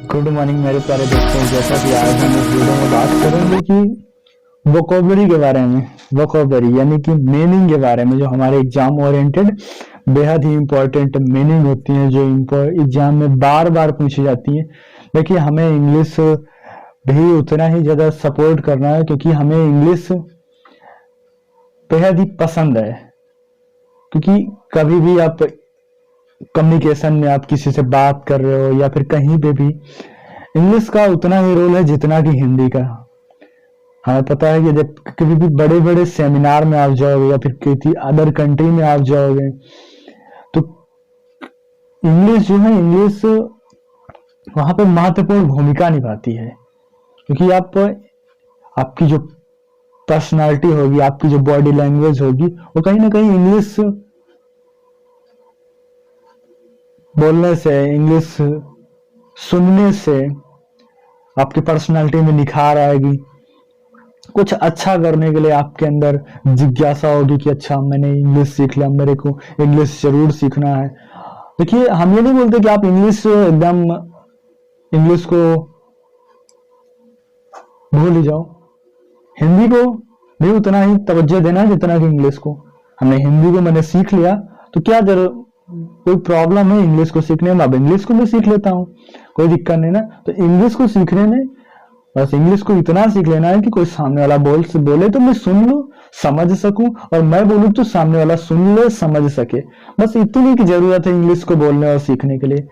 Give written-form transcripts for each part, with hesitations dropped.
Good morning मेरे प्यारे दोस्तों। जैसा कि आज हम इस वीडियो में बात करेंगे कि वोकैबुलरी के बारे में, वोकैबुलरी यानी कि मीनिंग के बारे में, जो हमारे एग्जाम ओरिएंटेड बेहद ही इंपॉर्टेंट मीनिंग होती हैं, जो एग्जाम में बार बार पूछी जाती है। देखिए, हमें इंग्लिश भी उतना ही ज्यादा सपोर्ट करना है, क्योंकि हमें इंग्लिश बेहद ही पसंद है। क्योंकि कभी भी आप कम्युनिकेशन में आप किसी से बात कर रहे हो या फिर कहीं पे भी, इंग्लिश का उतना ही रोल है जितना कि हिंदी का। हमें पता है कि जब कभी भी बड़े बड़े सेमिनार में आप जाओगे या फिर किसी अदर कंट्री में आप जाओगे, तो इंग्लिश जो है, इंग्लिश वहां पे महत्वपूर्ण भूमिका निभाती है। क्योंकि आपकी जो पर्सनालिटी होगी, आपकी जो बॉडी लैंग्वेज होगी, वो कहीं ना कहीं इंग्लिश बोलने से, इंग्लिश सुनने से आपकी पर्सनालिटी में निखार आएगी। कुछ अच्छा करने के लिए आपके अंदर जिज्ञासा होगी कि अच्छा, मैंने इंग्लिश सीख लिया, मेरे को इंग्लिश जरूर सीखना है। देखिए, हम ये नहीं बोलते कि आप इंग्लिश को भूल ही जाओ। हिंदी को भी उतना ही तवज्जो देना है जितना कि इंग्लिश को। हमने हिंदी को मैंने सीख लिया, तो क्या कोई प्रॉब्लम है इंग्लिश को सीखने में? अब इंग्लिश को मैं सीख लेता हूँ, कोई दिक्कत नहीं ना। तो इंग्लिश को सीखने में बस इंग्लिश को इतना सीख लेना है कि कोई सामने वाला बोले तो मैं सुन लूं, समझ सकूं, और मैं बोलूं तो सामने वाला सुन ले, समझ सके। बस इतनी की जरूरत है इंग्लिश को बोलने और सीखने के लिए,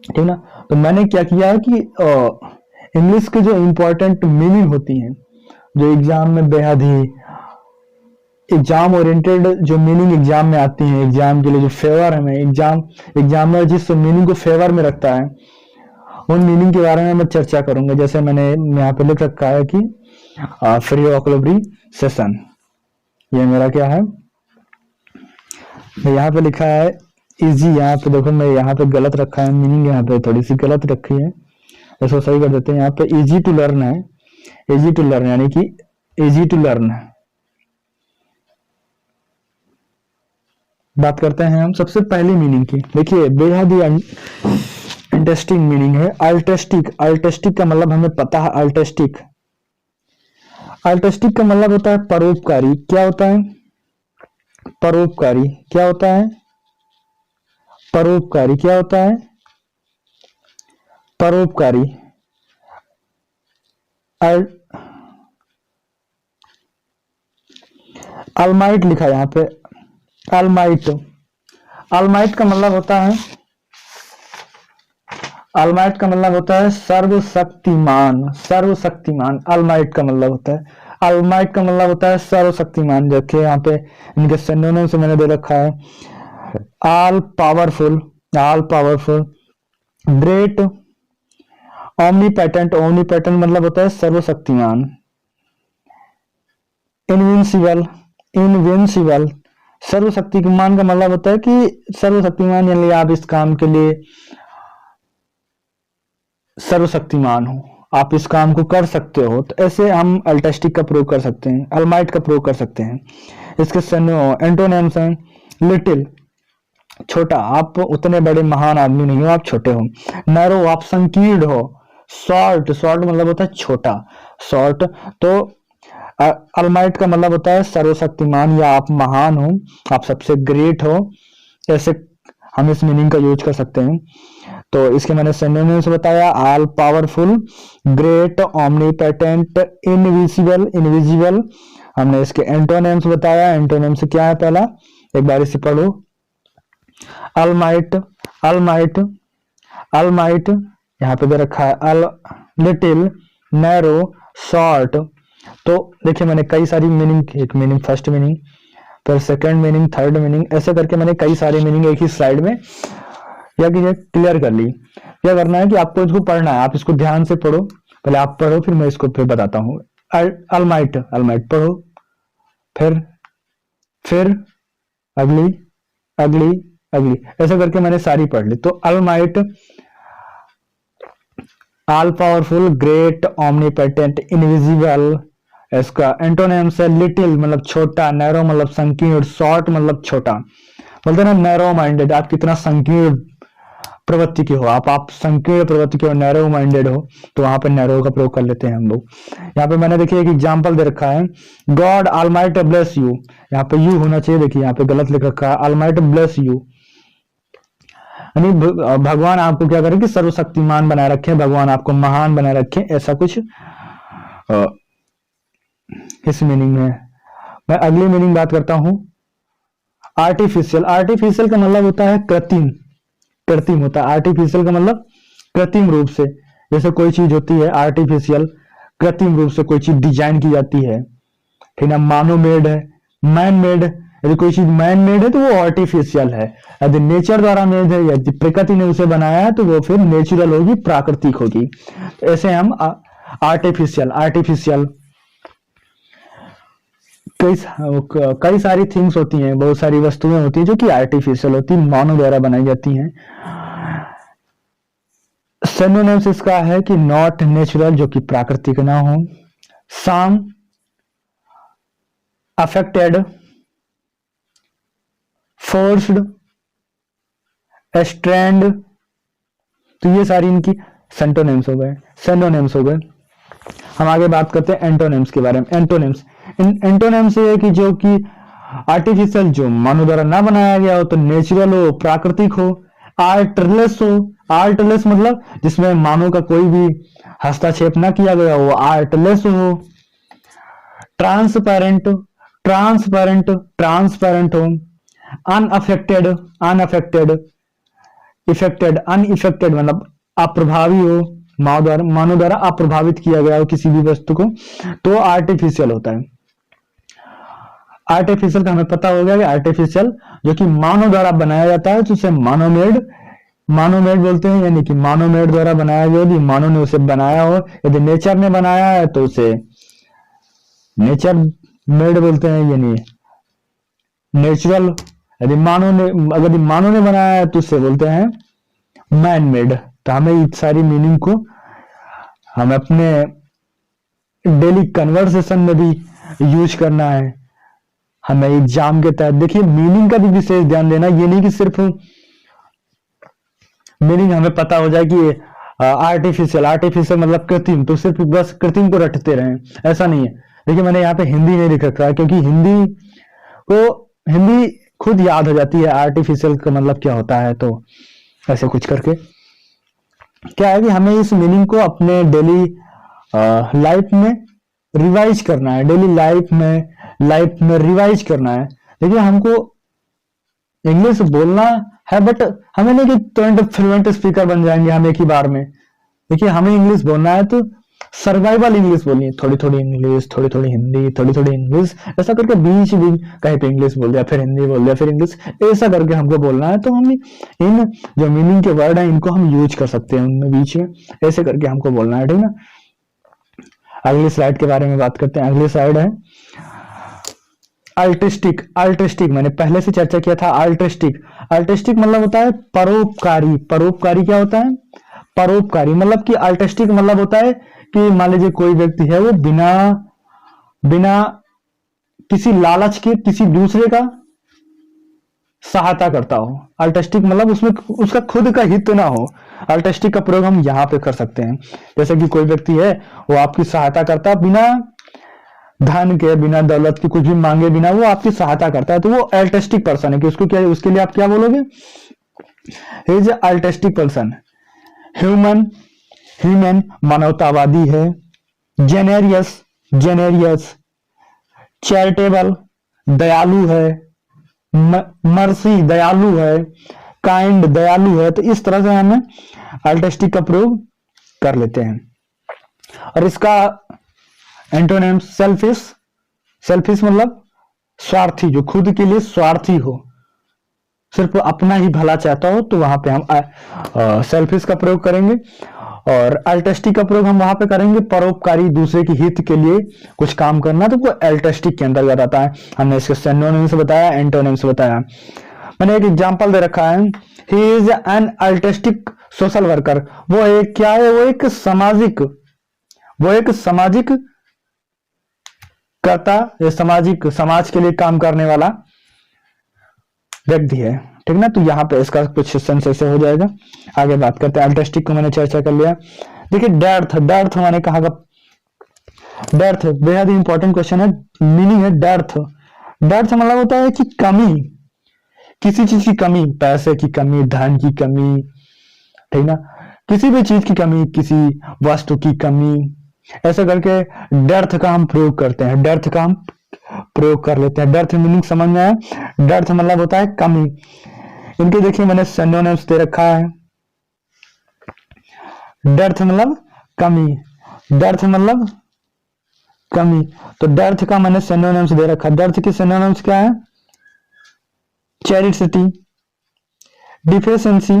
ठीक ना। तो मैंने क्या किया है कि इंग्लिश के जो इंपॉर्टेंट मीनिंग होती हैं, जो एग्जाम में बेहद ही एग्जाम ओरिएंटेड जो मीनिंग एग्जाम में आती है, एग्जाम के लिए जो फेवर है, मैं एग्जाम में जिस मीनिंग को फेवर में रखता है, उन मीनिंग के बारे में मैं चर्चा करूंगा। जैसे मैंने यहाँ पे लिख रखा है कि फ्री वोकैबुलरी सेशन, ये मेरा क्या है, यहाँ पे लिखा है इजी। यहाँ पे देखो, मैं यहाँ पे गलत रखा है मीनिंग, यहाँ पे थोड़ी सी गलत रखी है, इसको सही कर देते हैं। यहाँ पे इजी टू लर्न है, इजी टू लर्न यानी कि इजी टू लर्न। बात करते हैं हम सबसे पहली मीनिंग की। देखिए, बेहद ही इंटरेस्टिंग मीनिंग है अल्टेस्टिक। अल्टेस्टिक का मतलब हमें पता है, अल्टेस्टिक अल्टेस्टिक का मतलब होता है परोपकारी। क्या होता है परोपकारी? क्या होता है परोपकारी? क्या होता है परोपकारी? अलमाइट लिखा है यहाँ पे, अलमाइट। अलमाइट का मतलब होता है, अलमाइट का मतलब होता है सर्वशक्तिमान। सर्वशक्तिमान अलमाइट का मतलब होता है, अलमाइट का मतलब होता है सर्वशक्तिमान। देखिए यहाँ पे इनके सिनोनिम से मैंने दे रखा है, all powerful, all powerful, great, omnipotent. Omnipotent मतलब होता है सर्वशक्तिमान, इनविंसिबल, इनविंसिबल। सर्वशक्तिमान का मतलब होता है कि सर्वशक्तिमान, यानी आप इस काम के लिए सर्वशक्तिमान हो, आप इस काम को कर सकते हो। तो ऐसे हम अल्टेस्टिक का प्रयोग कर सकते हैं, अलमाइट का प्रयोग कर सकते हैं। इसके एंटोनिम्स हैं, लिटिल, छोटा, आप उतने बड़े महान आदमी नहीं हो, आप छोटे हो। नैरो, आप संकीर्ण हो। शॉर्ट, शॉर्ट मतलब होता है छोटा, शॉर्ट। तो अलमाइट का मतलब होता है सर्वशक्तिमान, या आप महान हो, आप सबसे ग्रेट हो। ऐसे हम इस मीनिंग का यूज कर सकते हैं। तो इसके मैंने सिनोनिम्स बताया, all powerful, great, omnipotent, invisible, invisible. हमने इसके एंटोनिम्स बताया। एंटोनिम्स क्या है? पहला एक बार इसे पढ़ो, अलमाइट, अलमाइट, अलमाइट, यहाँ पे दे रखा है अल, लिटिल, नैरो, शॉर्ट। तो देखिए, मैंने कई सारी मीनिंग, एक मीनिंग फर्स्ट मीनिंग, फिर सेकंड मीनिंग, थर्ड मीनिंग, ऐसे करके मैंने कई सारी मीनिंग एक ही स्लाइड में या कि क्लियर कर ली। क्या करना है कि आपको इसको पढ़ना है, आप इसको ध्यान से पढ़ो। पहले आप पढ़ो, फिर मैं इसको फिर बताता हूँ। अलमाइट, अलमाइट पढ़ो, फिर अगली, अगली, अगली, ऐसा करके मैंने सारी पढ़ ली। तो अलमाइट, all powerful, great, omnipotent, invisible. इसका एंटोनिम्स है लिटिल मतलब छोटा, नैरो मतलब संकीर्ण, शॉर्ट मतलब छोटा। बोलते ना नैरो माइंडेड, आप कितना संकीर्ण प्रवृत्ति के हो, आप संकीर्ण प्रवृत्ति के हो, नैरो माइंडेड हो, तो वहां पर नैरो का प्रयोग कर लेते हैं हम लोग। यहाँ पे मैंने देखिए एक एग्जाम्पल दे रखा है, गॉड ऑलमाइटी ब्लेस यू, यहाँ पे यू होना चाहिए, देखिए यहाँ पे गलत लिख रखा है, ऑलमाइटी ब्लेस यू, यानी भगवान आपको क्या करें कि सर्वशक्तिमान बनाए रखे, भगवान आपको महान बनाए रखे, ऐसा कुछ इस मीनिंग में। मैं अगली मीनिंग बात करता हूं, आर्टिफिशियल। आर्टिफिशियल का मतलब होता है कृत्रिम, कृत्रिम होता है। आर्टिफिशियल का मतलब कृत्रिम रूप से, जैसे कोई चीज होती है आर्टिफिशियल, कृत्रिम रूप से कोई चीज डिजाइन की जाती है, ठीक है। मानो मेड है, मैन मेड, यदि कोई चीज मैन मेड है तो वो आर्टिफिशियल है, यदि नेचर द्वारा मेड है, यदि प्रकृति ने उसे बनाया है तो वो फिर नेचुरल होगी, प्राकृतिक होगी। तो ऐसे हम आर्टिफिशियल, आर्टिफिशियल कई सारी थिंग्स होती हैं, बहुत सारी वस्तुएं होती हैं जो कि आर्टिफिशियल होती है, मानव द्वारा बनाई जाती हैं। सिनोनिम्स इसका है कि नॉट नेचुरल, जो कि प्राकृतिक ना हो, सम, अफेक्टेड, फोर्स्ड, स्ट्रैंड, तो ये सारी इनकी सेंटोनिम्स हो गए, सिनोनिम्स हो गए। हम आगे बात करते हैं एंटोनिम्स के बारे में। एंटोनिम्स, एंटोनिम्स ये है कि जो कि आर्टिफिशियल, जो मानव द्वारा ना बनाया गया हो, तो नेचुरल हो, प्राकृतिक हो, आर्टलेस हो, आर्टलेस मतलब जिसमें मानव का कोई भी हस्तक्षेप ना किया गया हो, आर्टलेस हो, ट्रांसपेरेंट, ट्रांसपेरेंट, ट्रांसपेरेंट हो, अनअफेक्टेड, अनअफेक्टेड, इफेक्टेड, अनइफेक्टेड मतलब अप्रभावी हो, मानव द्वारा अप्रभावित किया गया हो किसी भी वस्तु को, तो आर्टिफिशियल होता है। आर्टिफिशियल का हमें पता हो गया कि आर्टिफिशियल जो कि मानव द्वारा बनाया जाता है तो उसे मानव मेड, मानव मेड बोलते हैं, यानी कि मानव मेड द्वारा बनाया गया, यदि मानव ने उसे बनाया हो, यदि नेचर ने बनाया है तो उसे नेचर मेड बोलते हैं, यानी नेचुरल। यदि मानव ने, अगर मानव ने बनाया है तो उसे बोलते हैं मैन मेड। तो हमें इस सारी मीनिंग को हम अपने डेली कन्वर्सेशन में भी यूज करना है। हमें एग्जाम के तहत देखिए मीनिंग का भी विशेष ध्यान देना, ये नहीं कि सिर्फ मीनिंग हमें पता हो जाए कि आर्टिफिशियल, आर्टिफिशियल मतलब कृत्रिम, तो सिर्फ बस कृत्रिम को रटते रहें, ऐसा नहीं है। देखिए मैंने यहाँ पे हिंदी नहीं लिख रखा है, क्योंकि हिंदी खुद याद हो जाती है आर्टिफिशियल का मतलब क्या होता है। तो ऐसे कुछ करके क्या है कि हमें इस मीनिंग को अपने डेली लाइफ में रिवाइज करना है, डेली लाइफ में रिवाइज करना है। देखिए हमको इंग्लिश बोलना है, बट हमें नहीं कि तुरंत फ्लुएंट स्पीकर बन जाएंगे हम एक ही बार में। देखिए हमें इंग्लिश बोलना है तो सर्वाइवल इंग्लिश बोलनी है, थोड़ी थोड़ी इंग्लिश, थोड़ी थोड़ी हिंदी, थोड़ी थोड़ी इंग्लिश, ऐसा करके बीच कहीं पे इंग्लिश बोल दिया, फिर हिंदी बोल दिया, फिर इंग्लिश, ऐसा करके हमको बोलना है। तो हम इन जो मीनिंग के वर्ड है इनको हम यूज कर सकते हैं उनमें बीच में, ऐसे करके हमको बोलना है, ठीक ना। अगली स्लाइड के बारे में बात करते हैं। अगली स्लाइड है अल्टिस्टिक। अल्टिस्टिक मैंने पहले से चर्चा किया था। अल्टिस्टिक, अल्टिस्टिक मतलब होता है परोपकारी। परोपकारी क्या होता है? परोपकारी मतलब कि अल्टिस्टिक मतलब होता है कि मान लीजिए कोई व्यक्ति है, वो बिना किसी लालच के किसी दूसरे का सहायता करता हो। अल्टिस्टिक मतलब उसमें उसका खुद का हित ना हो। अल्टिस्टिक का प्रयोग हम यहाँ पे कर सकते हैं। जैसे कि कोई व्यक्ति है, वो आपकी सहायता करता है बिना धन के, बिना दौलत की, कुछ भी मांगे बिना वो आपकी सहायता करता है, तो वो अल्टिस्टिक पर्सन है। कि उसको क्या, उसके लिए आप क्या बोलोगे? He is altruistic person. Human मानवतावादी है। जेनेरियस चैरिटेबल दयालु है। मर्सी दयालु है। काइंड दयालु है। तो इस तरह से हमें अल्टिस्टिक का प्रयोग कर लेते हैं। और इसका एंटोनिम सेल्फिश। सेल्फिश मतलब स्वार्थी, जो खुद के लिए स्वार्थी हो, सिर्फ अपना ही भला चाहता हो, तो वहां पे हम सेल्फिश का प्रयोग करेंगे। और अल्टिस्टिक का प्रयोग हम वहां पे करेंगे परोपकारी, दूसरे के हित के लिए कुछ काम करना, तो वो अल्टिस्टिक के अंतर्गत आता है। हमने इसके सिनोनिम्स बताया, एंटोनिम्स बताया। मैंने एक एग्जांपल दे रखा है, he is an altruistic social worker. वो एक क्या है? वो एक सामाजिक कर्ता, या समाज के लिए काम करने वाला व्यक्ति है। ठीक ना। तो यहाँ पे इसका कुछ सेंस ऐसे हो जाएगा। आगे बात करते हैं, अल्टस्टिक को मैंने चर्चा कर लिया। देखिए डर्थ, डर्थ मैंने कहा, डर्थ बेहद इंपॉर्टेंट क्वेश्चन है। मीनिंग है डर्थ, डर्थ मतलब होता है कि कमी, किसी चीज की कमी, पैसे की कमी, धन की कमी, ठीक ना, किसी भी चीज की कमी, किसी वस्तु की कमी, ऐसे करके डर्थ का हम प्रयोग करते हैं, डर्थ का हम प्रयोग कर लेते हैं। डर्थ मीनिंग समझ में आया? डर्थ मतलब होता है कमी। इनके देखिए मैंने सिनोनिम्स दे रखा है। डर्थ मतलब कमी, डर्थ मतलब कमी, तो डर्थ का मैंने सिनोनिम्स दे रखा। डर्थ के सिनोनिम्स क्या है? चैरिटी, डिफिशिएंसी,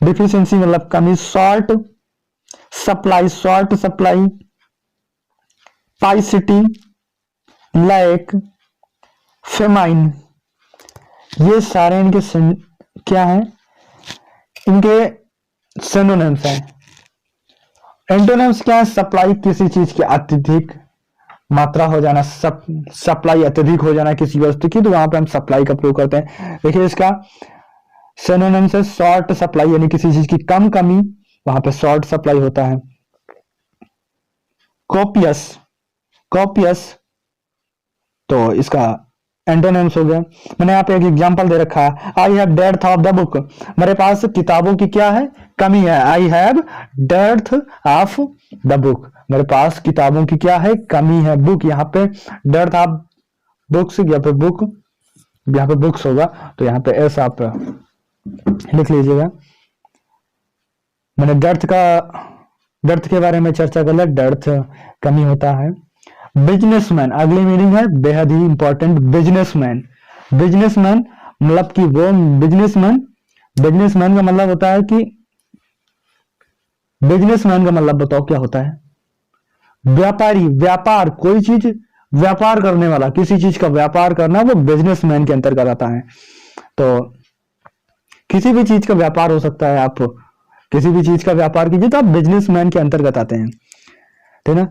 डिफिशिएंसी मतलब कमी, short supply, short supply, paucity, lack, famine, ये सारे इनके क्या है? इनके सिनोनिम्स हैं। एंटोनिम्स क्या है? सप्लाई, किसी चीज की अत्यधिक मात्रा हो जाना, सप्लाई अत्यधिक हो जाना किसी वस्तु की, तो वहां पे हम सप्लाई का प्रयोग करते हैं। देखिए इसका सिनोनिम्स है शॉर्ट सप्लाई, यानी किसी चीज की कम कमी, वहां पे शॉर्ट सप्लाई होता है। कॉपियस, कॉपियस तो इसका एंटोनिम्स हो गया। मैंने यहाँ पे एक एग्जांपल दे रखा है, I have depth of the book, मेरे पास किताबों की क्या है? कमी है। I have depth of the book, मेरे पास किताबों की क्या है? कमी है। बुक, यहाँ पे डेप्थ ऑफ बुक्स, यहाँ पे बुक, यहाँ पे बुक्स होगा, तो यहाँ पे ऐसा आप लिख लीजिएगा। मैंने डेप्थ के बारे में चर्चा कर लिया, डेप्थ कमी होता है। बिजनेसमैन, अगली मीनिंग है बेहद ही इंपॉर्टेंट, बिजनेसमैन। बिजनेसमैन मतलब कि वो बिजनेसमैन, बिजनेसमैन का मतलब होता है कि, बिजनेसमैन का मतलब बताओ क्या होता है? व्यापारी, व्यापार, कोई चीज व्यापार करने वाला, किसी चीज का व्यापार करना, वो बिजनेसमैन के अंतर्गत आता है। तो किसी भी चीज का व्यापार हो सकता है, आप किसी भी चीज का व्यापार कीजिए तो आप बिजनेसमैन के अंतर्गत आते हैं, ठीक है।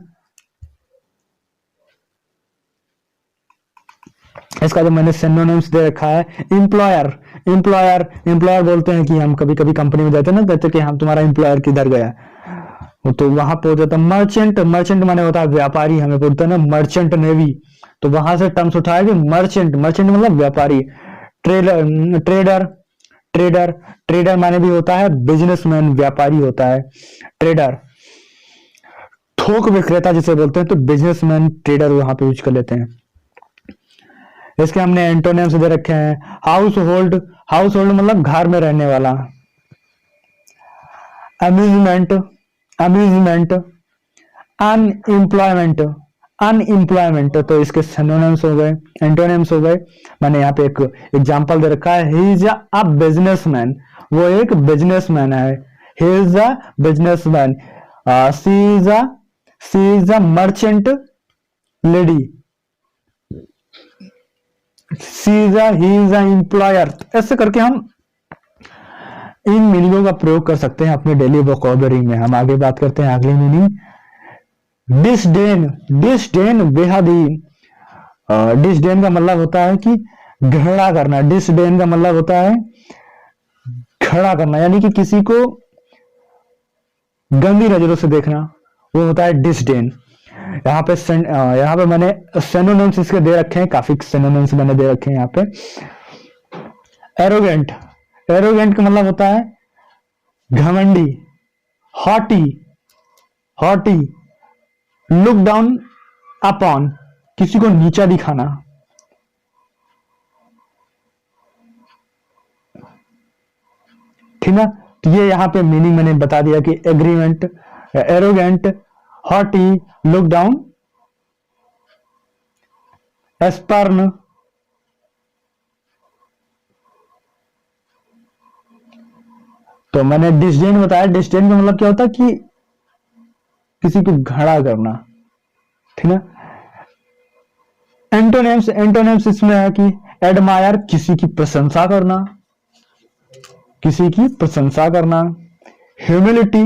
इसका जो मैंने सिनोनिम्स दे रखा है, एम्प्लॉयर, एम्प्लॉयर, एम्प्लॉयर बोलते हैं कि हम कभी कभी कंपनी में जाते हैं ना, कहते कि हम तुम्हारा एम्प्लॉयर किधर गया, तो वहां पे हो जाता है। मर्चेंट, मर्चेंट माने होता है व्यापारी, हमें बोलते हैं ना मर्चेंट नेवी, तो वहां से टर्म्स उठाया कि मर्चेंट, मर्चेंट मतलब व्यापारी। ट्रेडर, ट्रेडर, ट्रेडर, ट्रेडर माने भी होता है बिजनेसमैन, व्यापारी होता है ट्रेडर। थोक विक्रेता जिसे बोलते हैं, तो बिजनेसमैन ट्रेडर वहां पे यूज कर लेते हैं। इसके हमने एंटोनिम्स दे रखे हैं। हाउस होल्ड, हाउस होल्ड मतलब घर में रहने वाला। अम्यूजमेंट, अम्यूजमेंट, अनएम्प्लॉयमेंट, अनएम्प्लॉयमेंट, तो इसके सिनोनिम्स हो गए, एंटोनिम्स हो गए। मैंने यहाँ पे एक एग्जांपल दे रखा है, ही इज अ बिजनेसमैन, वो एक बिजनेसमैन है। He is a businessman, she is a merchant lady, he is a employer. ऐसे करके हम इन मीनिंगों का प्रयोग कर सकते हैं अपने डेली वोकैबुलरी में। हम आगे बात करते हैं अगली मीनिंग, डिसडेन, डिसडेन बेहद ही, डिसडेन का मतलब होता है कि घृणा करना। डिसडेन का मतलब होता है घृणा करना, यानी कि किसी को गंदी नजरों से देखना, वो होता है डिसडेन। यहाँ पे मैंने सिनोनिम्स इसके दे रखे हैं, काफी सिनोनिम्स मैंने दे रखे हैं यहाँ पे। एरोगेंट, एरोगेंट का मतलब होता है घमंडी। Haughty, haughty, look down upon, किसी को नीचा दिखाना। ठीक है, तो ये यहाँ पे मीनिंग मैंने बता दिया कि agreement, arrogant, haughty, look down, spurn, तो मैंने डिसडेन बताया। डिसडेन का मतलब क्या होता है कि किसी को घड़ा करना, ठीक है। एंटोनिम्स, एंटोनिम्स इसमें है कि एडमायर, किसी की प्रशंसा करना, किसी की प्रशंसा करना। ह्यूमिलिटी,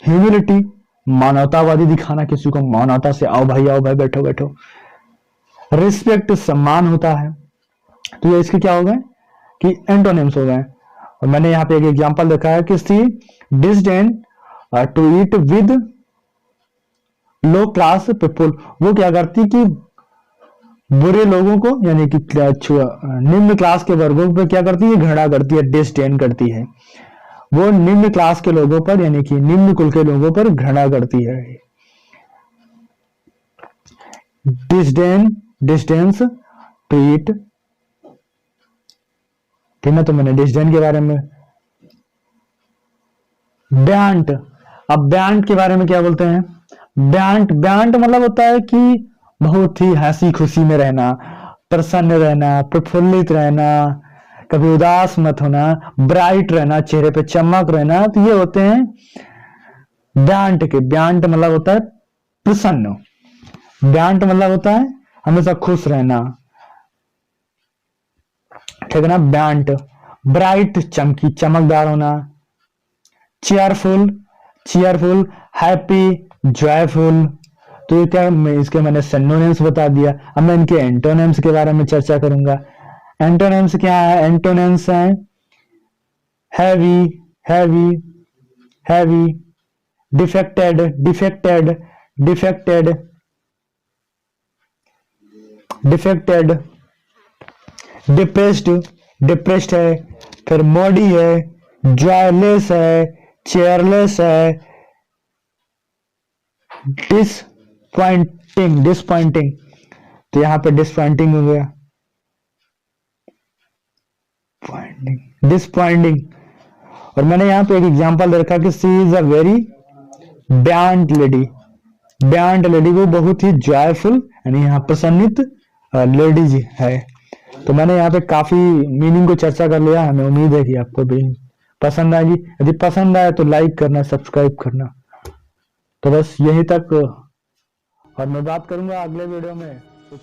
ह्यूमिलिटी मानवतावादी दिखाना, किसी को मानवता से आओ भाई बैठो बैठो। रिस्पेक्ट सम्मान होता है, तो ये इसके क्या हो गए? कि एंटोनिम्स हो गए। और मैंने यहाँ पे एक एग्जांपल देखा है कि she disdain to eat with low class people. वो क्या करती कि बुरे लोगों को यानी कि निम्न क्लास के वर्गों पर क्या करती है, घृणा करती है, डिस्डेन करती है। वो निम्न क्लास के लोगों पर यानी कि निम्न कुल के लोगों पर घृणा करती है। डिस्डेंस टू ईट, ठीक है। तो मैंने डिस्डेन के बारे में। ब्यांट, अब ब्यांट के बारे में क्या बोलते हैं? ब्यांट, ब्यांट मतलब होता है कि बहुत ही हंसी खुशी में रहना, प्रसन्न रहना, प्रफुल्लित रहना, कभी उदास मत होना, ब्राइट रहना, चेहरे पे चमक रहना। तो ये होते हैं ब्यांट के। ब्यांट मतलब होता है प्रसन्न, ब्यांट मतलब होता है हमेशा खुश रहना, ठीक है ना। ब्यांट। ब्राइट चमकी, चमकदार होना। Cheerful, cheerful, happy, joyful. तो ये क्या, इसके मैंने सिनोनिम्स बता दिया। अब मैं इनके एंटोनिम्स के बारे में चर्चा करूंगा। एंटोनिम्स क्या है? एंटोनिम्स है heavy, heavy, heavy, defected, defected, defected, defected, depressed, depressed है। फिर मॉडी है, जॉयलेस है, चेयरलेस है, डिसपॉइंटिंग, डिसपॉइंटिंग। तो यहां पे डिसपॉइंटिंग हो गया, डिसपॉइंटिंग। और मैंने यहां पे एक एग्जांपल रखा कि she is a very buoyant lady. Buoyant lady, वो बहुत ही जॉयफुल यानी यहाँ प्रसन्नित लेडी जी है। तो मैंने यहाँ पे काफी मीनिंग को चर्चा कर लिया। हमें उम्मीद है कि आपको भी पसंद आएगी। यदि पसंद आए तो लाइक करना, सब्सक्राइब करना। तो बस यहीं तक, और मैं बात करूंगा अगले वीडियो में कुछ